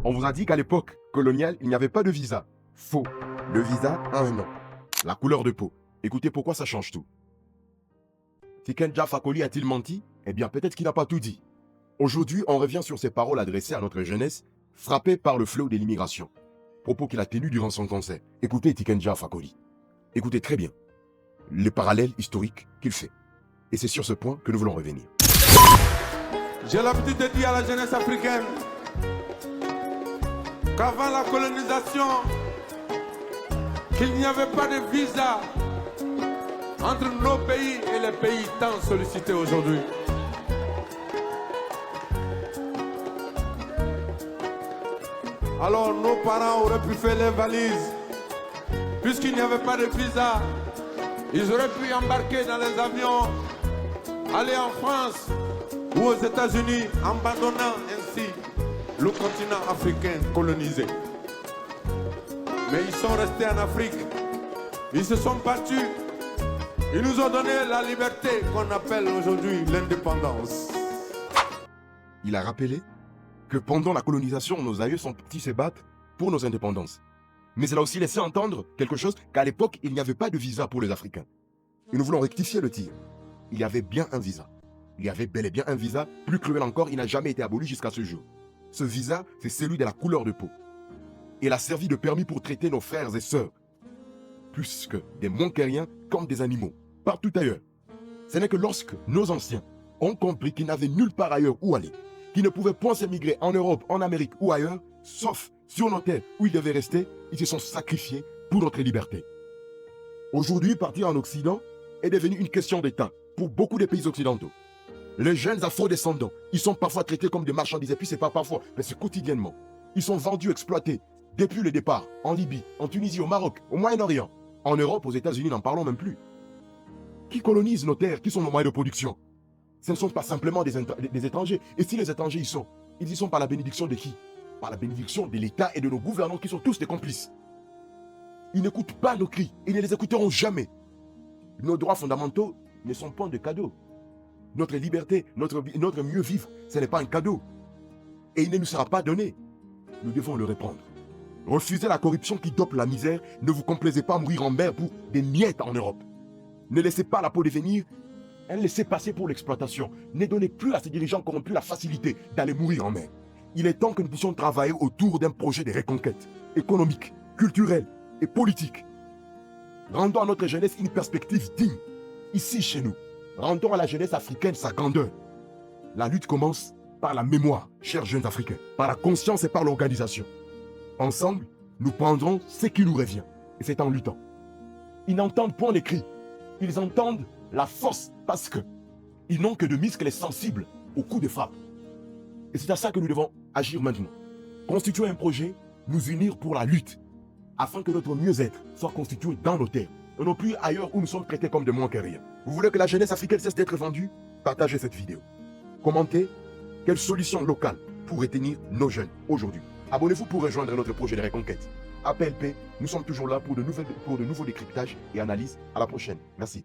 On vous a dit qu'à l'époque coloniale, il n'y avait pas de visa. Faux. Le visa a un nom. La couleur de peau. Écoutez pourquoi ça change tout. Tiken Jah Fakoly a-t-il menti? Eh bien, peut-être qu'il n'a pas tout dit. Aujourd'hui, on revient sur ces paroles adressées à notre jeunesse, frappée par le fléau de l'immigration. Propos qu'il a tenus durant son concert. Écoutez Tiken Jah Fakoly. Écoutez très bien les parallèles historiques qu'il fait. Et c'est sur ce point que nous voulons revenir. J'ai l'habitude de dire à la jeunesse africaine qu'avant la colonisation, qu'il n'y avait pas de visa entre nos pays et les pays tant sollicités aujourd'hui. Alors nos parents auraient pu faire les valises. Puisqu'il n'y avait pas de visa, ils auraient pu embarquer dans les avions, aller en France ou aux États-Unis, abandonnant ainsi le continent africain colonisé. Mais ils sont restés en Afrique, ils se sont battus, ils nous ont donné la liberté qu'on appelle aujourd'hui l'indépendance. Il a rappelé que pendant la colonisation, nos aïeux sont partis se battre pour nos indépendances. Mais il a aussi laissé entendre quelque chose qu'à l'époque, il n'y avait pas de visa pour les Africains. Et nous voulons rectifier le tir. Il y avait bien un visa. Il y avait bel et bien un visa. Plus cruel encore, il n'a jamais été aboli jusqu'à ce jour. Ce visa, c'est celui de la couleur de peau. Il a servi de permis pour traiter nos frères et sœurs, plus que des Monkériens, comme des animaux, partout ailleurs. Ce n'est que lorsque nos anciens ont compris qu'ils n'avaient nulle part ailleurs où aller, qu'ils ne pouvaient point s'émigrer en Europe, en Amérique ou ailleurs, sauf sur nos terres où ils devaient rester, ils se sont sacrifiés pour notre liberté. Aujourd'hui, partir en Occident est devenu une question d'État pour beaucoup de pays occidentaux. Les jeunes afro-descendants, ils sont parfois traités comme des marchandises, et puis c'est pas parfois, mais c'est quotidiennement. Ils sont vendus, exploités, depuis le départ, en Libye, en Tunisie, au Maroc, au Moyen-Orient. En Europe, aux États-Unis, n'en parlons même plus. Qui colonise nos terres? Qui sont nos moyens de production? Ce ne sont pas simplement des étrangers. Et si les étrangers y sont, ils y sont par la bénédiction de qui? Par la bénédiction de l'État et de nos gouvernants qui sont tous des complices. Ils n'écoutent pas nos cris, ils ne les écouteront jamais. Nos droits fondamentaux ne sont pas de cadeaux. Notre liberté, notre mieux vivre, ce n'est pas un cadeau. Et il ne nous sera pas donné. Nous devons le répondre. Refusez la corruption qui dope la misère. Ne vous complaisez pas à mourir en mer pour des miettes en Europe. Ne laissez pas la peau devenir un laissez-passer pour l'exploitation. Ne donnez plus à ces dirigeants corrompus la facilité d'aller mourir en mer. Il est temps que nous puissions travailler autour d'un projet de reconquête économique, culturelle et politique. Rendons à notre jeunesse une perspective digne, ici chez nous. Rendons à la jeunesse africaine sa grandeur. La lutte commence par la mémoire, chers jeunes Africains, par la conscience et par l'organisation. Ensemble, nous prendrons ce qui nous revient. Et c'est en luttant. Ils n'entendent point les cris. Ils entendent la force parce qu'ils n'ont que de muscles sensibles au coup de frappe. Et c'est à ça que nous devons agir maintenant. Constituer un projet, nous unir pour la lutte, afin que notre mieux-être soit constitué dans nos terres, et non plus ailleurs où nous sommes traités comme des moins que rien. Vous voulez que la jeunesse africaine cesse d'être vendue? Partagez cette vidéo. Commentez quelle solution locale pour retenir nos jeunes aujourd'hui. Abonnez-vous pour rejoindre notre projet de reconquête. APLP, nous sommes toujours là pour de nouveaux décryptages et analyses. À la prochaine. Merci.